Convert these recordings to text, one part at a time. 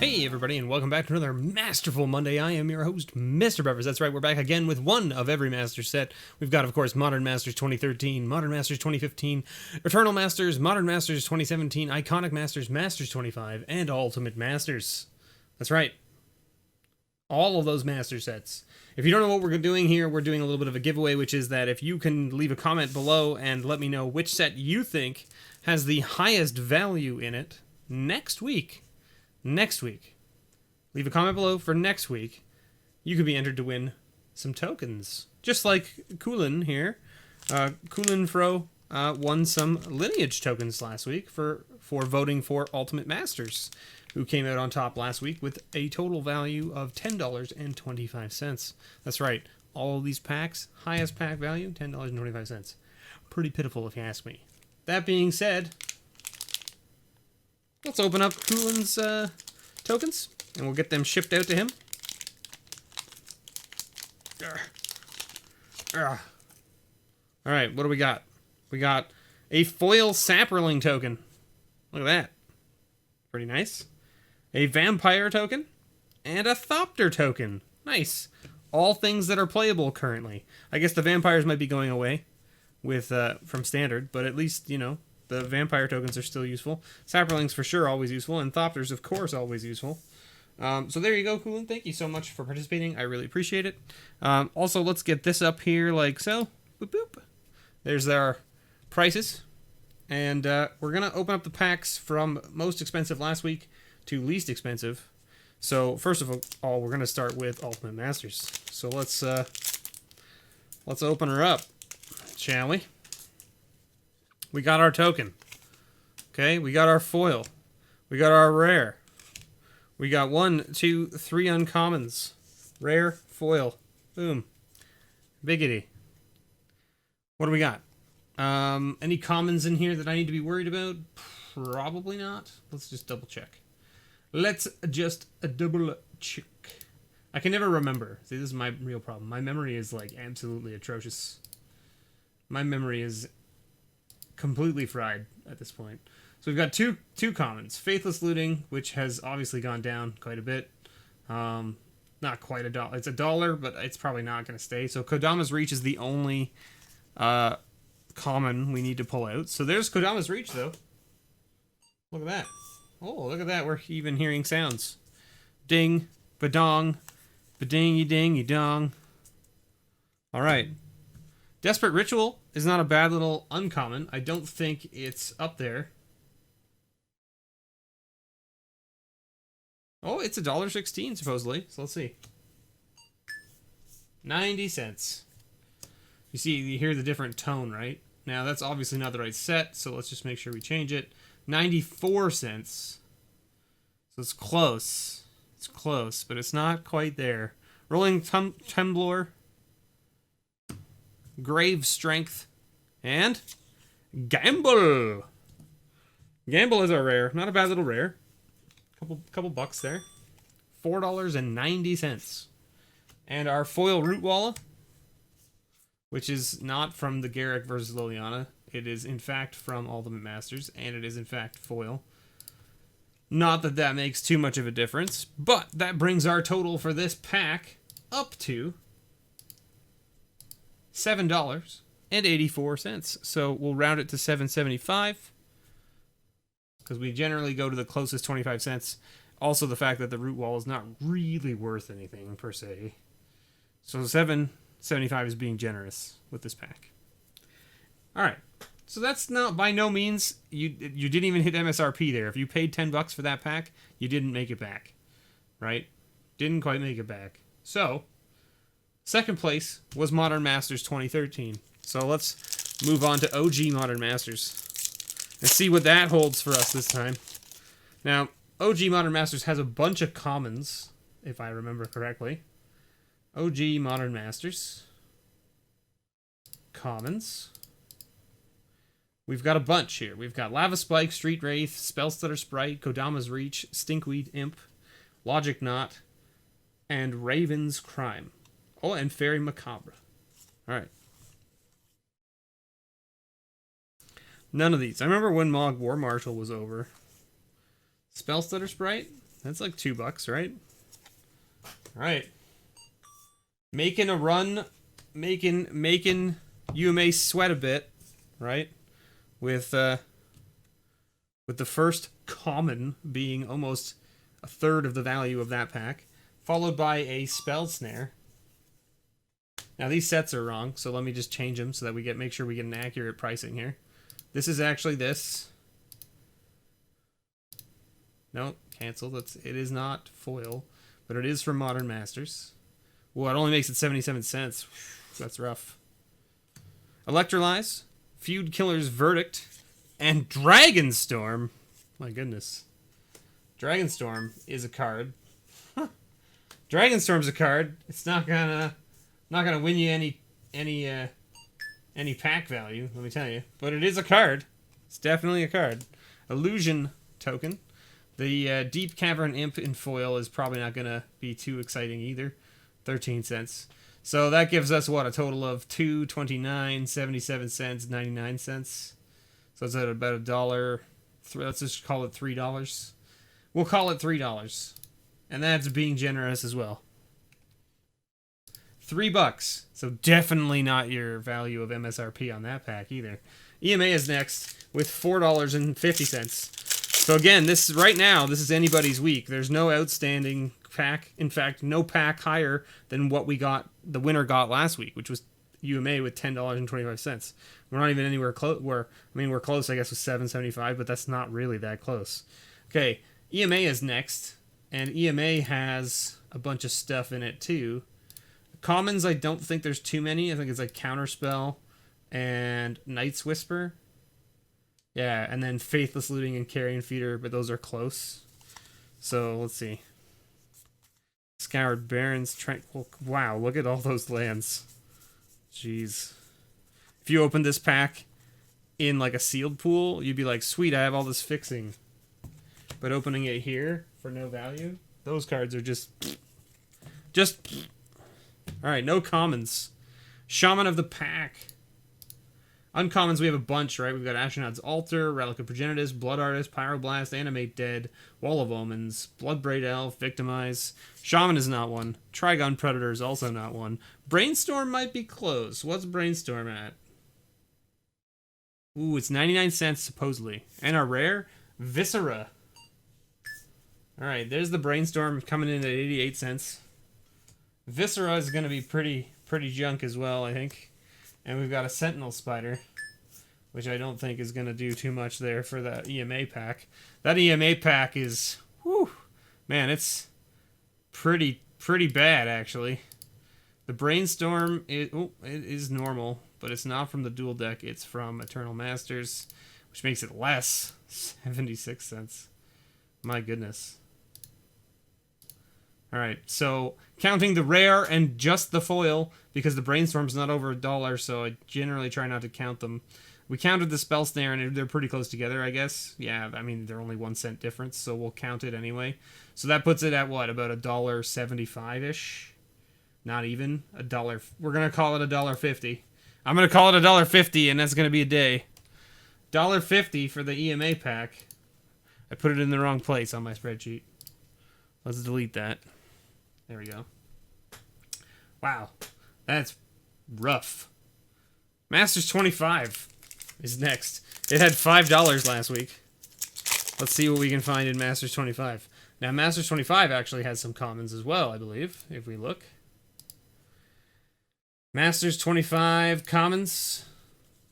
Hey everybody, and welcome back to another masterful Monday. I am your host, MrBevers. That's right, we're back again with one of every Masters set. We've got, of course, Modern Masters 2013, Modern Masters 2015, Eternal Masters, Modern Masters 2017, Iconic Masters, Masters 25, and Ultimate Masters. That's right, all of those Master sets. If you don't know what we're doing here, we're doing a little bit of a giveaway, which is that if you can leave a comment below and let me know which set you think has the highest value in it next week, leave a comment below for next week, you could be entered to win some tokens. Just like Kulin here. Kulin Fro won some lineage tokens last week for voting for Ultimate Masters, who came out on top last week with a total value of $10.25. That's right, all of these packs, highest pack value, $10.25. Pretty pitiful if you ask me. That being said, let's open up Kulin's tokens, and we'll get them shipped out to him. Alright, what do we got? We got a foil Sapperling token. Look at that. Pretty nice. A vampire token, and a Thopter token. Nice. All things that are playable currently. I guess the vampires might be going away with from standard, but at least, you know, the vampire tokens are still useful. Sapperling's for sure always useful, and Thopter's, of course, always useful. So there you go, Kulin. Thank you so much for participating. I really appreciate it. Also, let's get this up here like so. Boop, boop. There's our prices. And we're going to open up the packs from most expensive last week to least expensive. So first of all, we're going to start with Ultimate Masters. So let's open her up, shall we? We got our token. Okay, we got our foil. We got our rare. We got 1, 2, 3 uncommons. Rare, foil. Boom. Biggity. What do we got? Any commons in here that I need to be worried about? Probably not. Let's just double check. Let's just double check. I can never remember. See, this is my real problem. My memory is like absolutely atrocious. My memory is completely fried at this point. So we've got two commons. Faithless Looting, which has obviously gone down quite a bit. Not quite $1. It's $1, but it's probably not going to stay. So Kodama's Reach is the only common we need to pull out. So there's Kodama's Reach, though. Look at that. Oh, look at that. We're even hearing sounds. Ding, badong, badingy dingy dong. All right. Desperate Ritual is not a bad little uncommon. I don't think it's up there. Oh, it's $1.16 supposedly. So let's see. 90 cents. You see, you hear the different tone, right? Now, that's obviously not the right set, so let's just make sure we change it. 94 cents. So it's close. It's close, but it's not quite there. Rolling Temblor. Grave Strength. And Gamble. Gamble is our rare. Not a bad little rare. Couple bucks there. $4.90. And our foil Root Walla, which is not from the Garrick versus Liliana. It is, in fact, from Ultimate Masters, and it is, in fact, foil. Not that that makes too much of a difference, but that brings our total for this pack up to $7.84. So we'll round it to $7.75, because we generally go to the closest 25 cents. Also, the fact that the Root Wall is not really worth anything, per se. So $7.75 is being generous with this pack. All right, so that's not by no means you didn't even hit MSRP there. If you paid $10 for that pack, you didn't make it back, right? Didn't quite make it back. So second place was Modern Masters 2013. So let's move on to OG Modern Masters and see what that holds for us this time. Now, OG Modern Masters has a bunch of commons, if I remember correctly. OG Modern Masters. Commons. We've got a bunch here. We've got Lava Spike, Street Wraith, Spellstutter Sprite, Kodama's Reach, Stinkweed Imp, Logic Knot, and Raven's Crime. Oh, and Fairy Macabre. Alright. None of these. I remember when Mog War Marshal was over. Spellstutter Sprite? That's like $2, right? All right. Making a run, making UMA sweat a bit, right? With the first common being almost a third of the value of that pack, followed by a spell snare. Now these sets are wrong, so let me just change them so that we make sure we get an accurate pricing here. This is actually this. No, cancel. It is not foil, but it is from Modern Masters. Well, it only makes it 77 cents. That's rough. Electrolyze, Feud Killer's Verdict, and Dragonstorm. My goodness. Dragonstorm is a card. Dragonstorm's a card. It's not gonna win you any pack value, let me tell you. But it is a card. It's definitely a card. Illusion token. The Deep Cavern Imp in foil is probably not gonna be too exciting either. 13 cents. So that gives us what, a total of $2.29, 77 cents, 99 cents. So it's at about $1. Let's just call it $3. We'll call it $3. And that's being generous as well. $3. So definitely not your value of MSRP on that pack either. EMA is next with $4.50. So again, right now, this is anybody's week. There's no outstanding pack. In fact, no pack higher than what the winner got last week, which was UMA with $10.25. We're not even anywhere close. We're close, I guess, with $7.75, but that's not really that close. Okay, EMA is next, and EMA has a bunch of stuff in it too. Commons, I don't think there's too many. I think it's like Counterspell and Night's Whisper. Yeah, and then Faithless Looting and Carrion Feeder, but those are close. So, let's see. Scoured Barrens, Tranquil... Wow, look at all those lands. Jeez. If you opened this pack in like a sealed pool, you'd be like, sweet, I have all this fixing. But opening it here for no value, those cards are just... Alright, no commons. Shaman of the Pack. Uncommons, we have a bunch, right? We've got Astronaut's Altar, Relic of Progenitus, Blood Artist, Pyroblast, Animate Dead, Wall of Omens, Bloodbraid Elf, Victimize. Shaman is not one. Trigon Predator is also not one. Brainstorm might be close. What's Brainstorm at? Ooh, it's 99 cents, supposedly. And our rare, Viscera. Alright, there's the Brainstorm coming in at 88 cents. Viscera is going to be pretty junk as well, I think. And we've got a Sentinel Spider, which I don't think is going to do too much there for the EMA pack. That EMA pack is, whew, man, it's pretty bad, actually. The Brainstorm, it is normal, but it's not from the dual deck. It's from Eternal Masters, which makes it less, 76 cents. My goodness. Alright, so counting the rare and just the foil, because the Brainstorm's not over $1, so I generally try not to count them. We counted the Spell Snare, and they're pretty close together, I guess. Yeah, I mean, they're only 1 cent difference, so we'll count it anyway. So that puts it at, what, about $1.75-ish? Not even. $1. We're going to call it $1.50. I'm going to call it $1.50, and that's going to be a day. $1.50 for the EMA pack. I put it in the wrong place on my spreadsheet. Let's delete that. There we go. Wow. That's rough. Masters 25 is next. It had $5 last week. Let's see what we can find in Masters 25. Now, Masters 25 actually has some commons as well, I believe, if we look. Masters 25 commons.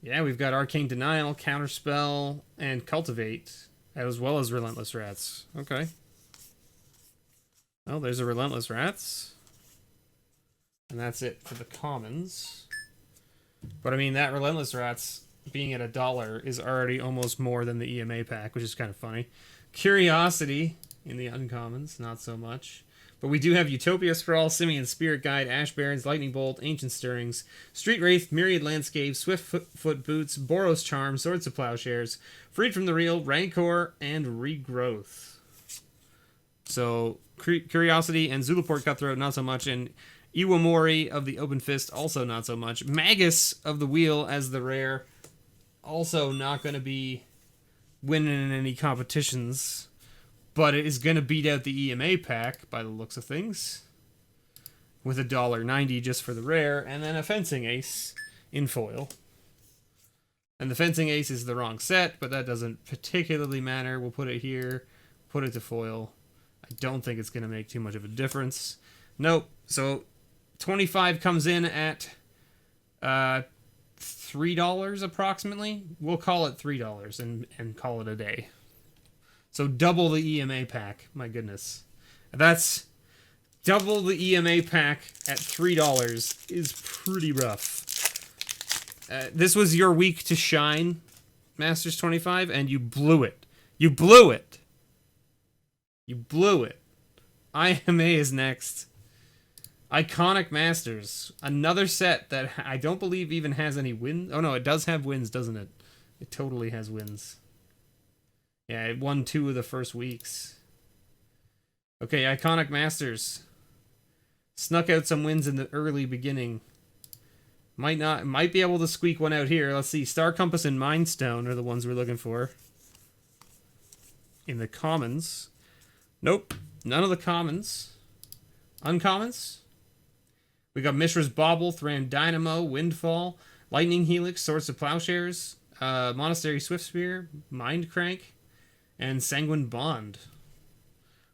Yeah, we've got Arcane Denial, Counterspell, and Cultivate, as well as Relentless Rats. Okay. Oh, there's a Relentless Rats. And that's it for the commons. But I mean, that Relentless Rats being at $1 is already almost more than the EMA pack, which is kind of funny. Curiosity in the uncommons, not so much. But we do have Utopia Sprawl, Simian Spirit Guide, Ash Barrens, Lightning Bolt, Ancient Stirrings, Street Wraith, Myriad Landscape, Swift Foot Boots, Boros Charm, Swords of Plowshares, Freed from the Real, Rancor, and Regrowth. So, Curiosity and Zulaport Cutthroat, not so much, and Iwamori of the Open Fist, also not so much. Magus of the Wheel as the rare, also not going to be winning in any competitions. but it is going to beat out the EMA pack by the looks of things, with $1.90 just for the rare, and then a fencing ace in foil. And the fencing ace is the wrong set, but that doesn't particularly matter. We'll put it here, put it to foil. I don't think it's going to make too much of a difference. Nope. So 25 comes in at $3 approximately. We'll call it $3 and call it a day. So double the EMA pack. My goodness. That's double the EMA pack at $3 is pretty rough. This was your week to shine, Masters 25, and you blew it. You blew it. You blew it. IMA is next. Iconic Masters. Another set that I don't believe even has any wins. Oh no, it does have wins, doesn't it? It totally has wins. Yeah, it won 2 of the first weeks. Okay, Iconic Masters. Snuck out some wins in the early beginning. Might be able to squeak one out here. Let's see. Star Compass and Mind Stone are the ones we're looking for. In the commons. Nope. None of the commons. Uncommons. We got Mishra's Bauble, Thran Dynamo, Windfall, Lightning Helix, Swords of Plowshares, Monastery Swiftspear, Mind Crank, and Sanguine Bond.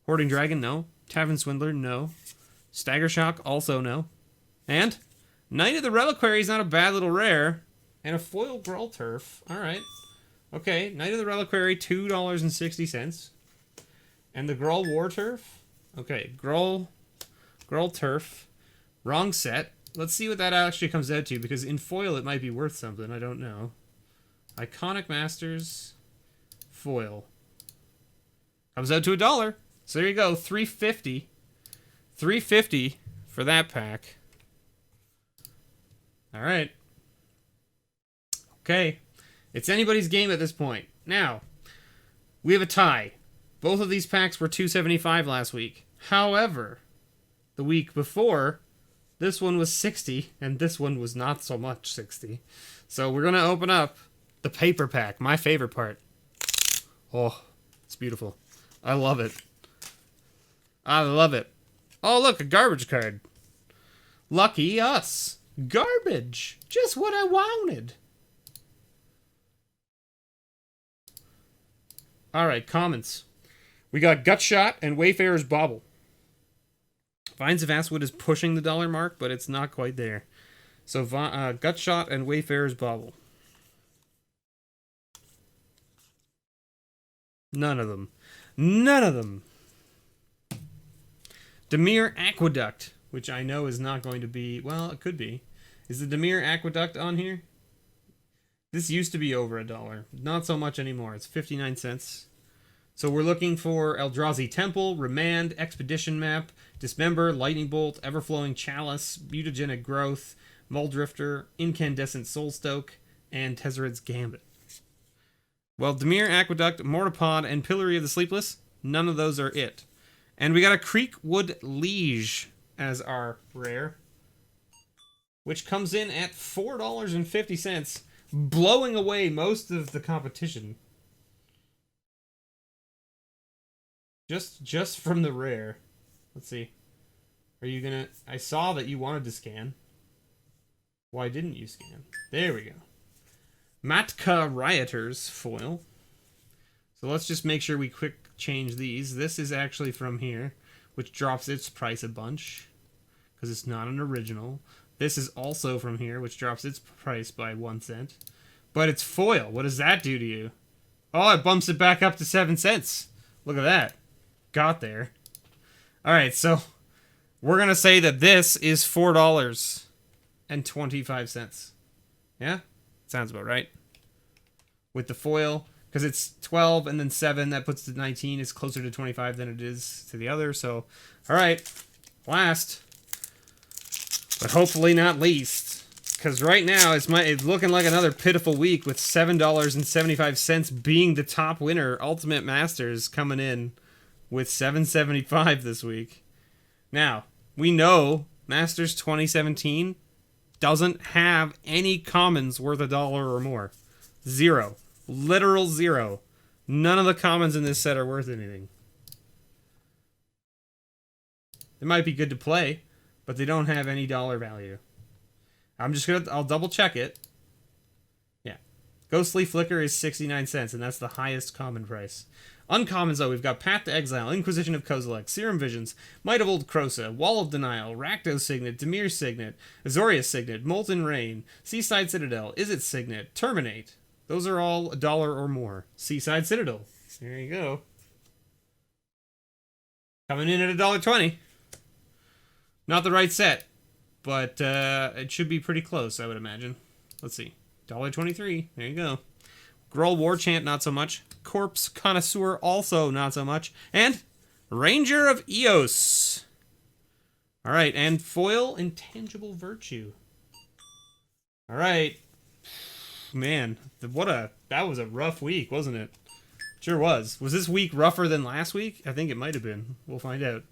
Hoarding Dragon, no. Tavern Swindler, no. Stagger Shock, also no. And Knight of the Reliquary is not a bad little rare. And a foil Gruul Turf. Alright. Okay, Knight of the Reliquary, $2.60. And the Gruul War Turf. Okay, Gruul Turf. Wrong set. Let's see what that actually comes out to, because in foil it might be worth something. I don't know. Iconic Masters. Foil. Comes out to $1. So there you go, $3.50. $3.50 for that pack. Alright. Okay. It's anybody's game at this point. Now, we have a tie. Both of these packs were $2.75 last week. However, the week before, this one was $60, and this one was not so much $60. So we're going to open up the paper pack, my favorite part. Oh, it's beautiful. I love it. I love it. Oh, look, a garbage card. Lucky us. Garbage. Just what I wanted. Alright, commons. We got Gutshot and Wayfarer's Bauble. Vines of Aswood is pushing the dollar mark, but it's not quite there. So, Gutshot and Wayfarer's Bauble. None of them. None of them. Demir Aqueduct, which I know is not going to be... Well, it could be. Is the Demir Aqueduct on here? This used to be over $1. Not so much anymore. It's 59 cents. So we're looking for Eldrazi Temple, Remand, Expedition Map, Dismember, Lightning Bolt, Everflowing Chalice, Mutagenic Growth, Muldrifter, Incandescent Soulstoke, and Tezzeret's Gambit. Well, Demir Aqueduct, Mortipod, and Pillory of the Sleepless, none of those are it. And we got a Creekwood Liege as our rare, which comes in at $4.50, blowing away most of the competition. Just from the rare. Let's see. Are you gonna... I saw that you wanted to scan. Why didn't you scan? There we go. Matka Rioters foil. So let's just make sure we quick change these. This is actually from here, which drops its price a bunch, because it's not an original. This is also from here, which drops its price by 1 cent. But it's foil. What does that do to you? Oh, it bumps it back up to 7 cents. Look at that. Got there. Alright, so we're going to say that this is $4.25. Yeah? Sounds about right. With the foil, because it's 12 and then 7, that puts it to 19. It's closer to 25 than it is to the other. So, alright. Last, but hopefully not least, because right now it's looking like another pitiful week with $7.75 being the top winner. Ultimate Masters coming in with $7.75 this week. Now, we know Masters 2017 doesn't have any commons worth $1 or more. Zero. Literal zero. None of the commons in this set are worth anything. They might be good to play, but they don't have any dollar value. I'll double check it. Yeah. Ghostly Flicker is 69 cents, and that's the highest common price. Uncommons, though, we've got Path to Exile, Inquisition of Kozilek, Serum Visions, Might of Old Krosa, Wall of Denial, Rakdos Signet, Dimir Signet, Azorius Signet, Molten Rain, Seaside Citadel, Izzet Signet, Terminate. Those are all $1 or more. Seaside Citadel. There you go. Coming in at $1.20. Not the right set, but it should be pretty close, I would imagine. Let's see. $1.23. There you go. Gruul Warchant, not so much. Corpse Connoisseur, also not so much. And Ranger of Eos. All right, and Foil Intangible Virtue. All right. Man, that was a rough week, wasn't it? Sure was. Was this week rougher than last week? I think it might have been. We'll find out.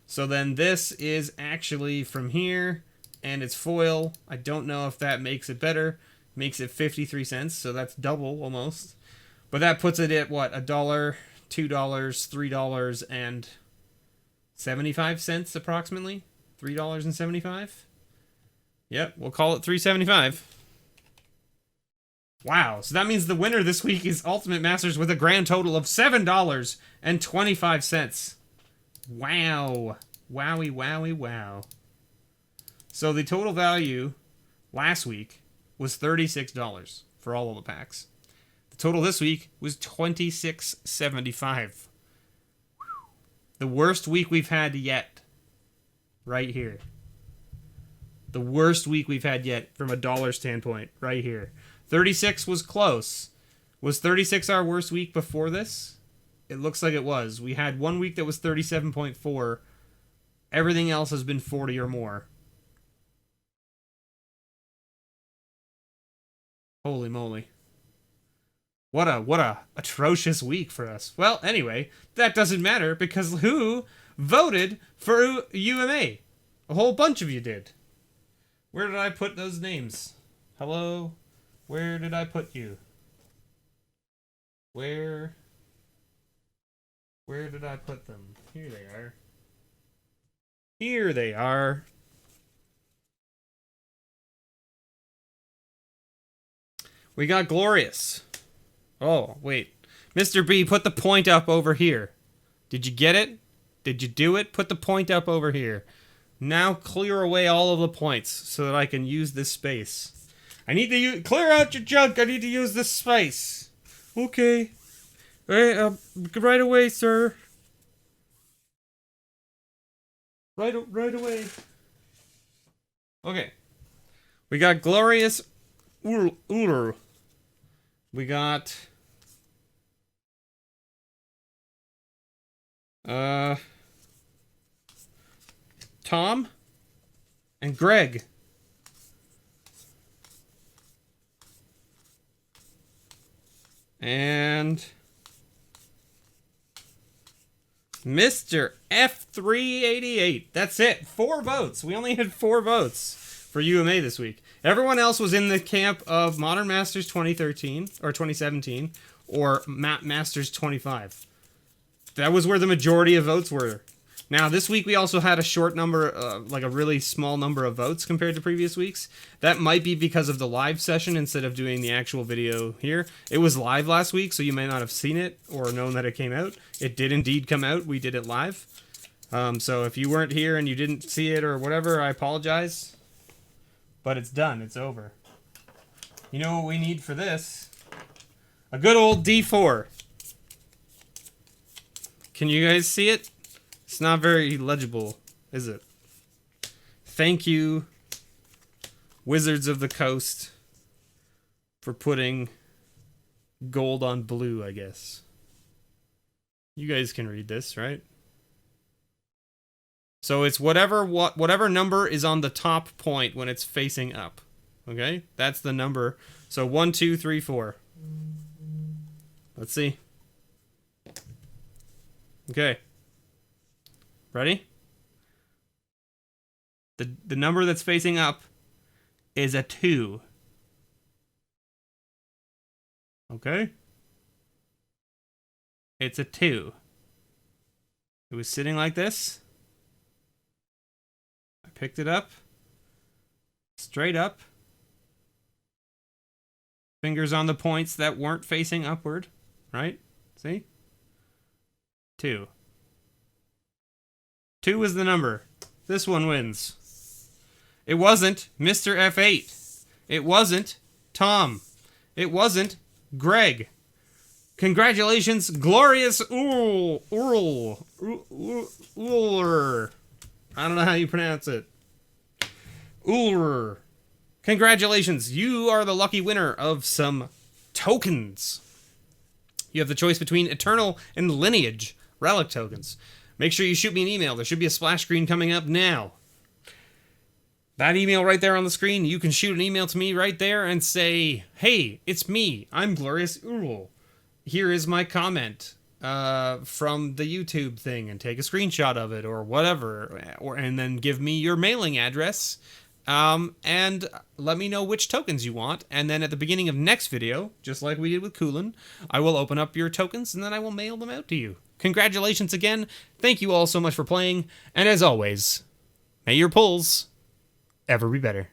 So then this is actually from here, and it's foil. I don't know if that makes it better. Makes it 53 cents, so that's double almost. But that puts it at what? $1, $2, $3, and 75 cents approximately. $3.75. Yep, we'll call it $3.75. Wow, so that means the winner this week is Ultimate Masters with a grand total of $7.25. Wow. Wowie, wowie, wow. So the total value last week was $36 for all of the packs. The total this week was $26.75. The worst week we've had yet. Right here. The worst week we've had yet from a dollar standpoint. Right here. 36 was close. Was 36 our worst week before this? It looks like it was. We had one week that was 37.4. Everything else has been 40 or more. Holy moly. What a atrocious week for us. Well, anyway, that doesn't matter because who voted for UMA? A whole bunch of you did. Where did I put those names? Hello? Where did I put you? Where did I put them? Here they are. Here they are. We got Glorious. Oh, wait. Mr. B, put the point up over here. Did you get it? Did you do it? Put the point up over here. Now clear away all of the points so that I can use this space. I need to clear out your junk. I need to use this space. Okay. Right away, sir. Right away. Okay. We got Glorious Uru. We got Tom and Greg. And Mr. F388. That's it. 4 votes. We only had 4 votes for UMA this week. Everyone else was in the camp of Modern Masters 2013 or 2017 or Masters 25. That was where the majority of votes were. Now, this week we also had a short number, like a really small number of votes compared to previous weeks. That might be because of the live session instead of doing the actual video here. It was live last week, so you may not have seen it or known that it came out. It did indeed come out. We did it live. So if you weren't here and you didn't see it or whatever, I apologize. But it's done. It's over. You know what we need for this? A good old D4. Can you guys see it? It's not very legible, is it? Thank you, Wizards of the Coast, for putting gold on blue, I guess. You guys can read this, right? So it's whatever number is on the top point when it's facing up. Okay? That's the number. So 1, 2, 3, 4. Let's see. Okay. Ready? The number that's facing up is a 2. Okay? It's a 2. It was sitting like this. picked it up. Straight up. Fingers on the points that weren't facing upward. Right? See? 2. 2 is the number. This one wins. It wasn't Mr. F8. It wasn't Tom. It wasn't Greg. Congratulations, Glorious Uller. I don't know how you pronounce it. Uller. Congratulations, you are the lucky winner of some tokens. You have the choice between Eternal and Lineage relic tokens. Make sure you shoot me an email. There should be a splash screen coming up now. That email right there on the screen, you can shoot an email to me right there and say, hey, it's me. I'm Glorious Url. Here is my comment from the YouTube thing, and take a screenshot of it or whatever, and then give me your mailing address, and let me know which tokens you want. And then at the beginning of next video, just like we did with Kulin, I will open up your tokens and then I will mail them out to you. Congratulations again. Thank you all so much for playing. And as always, may your pulls ever be better.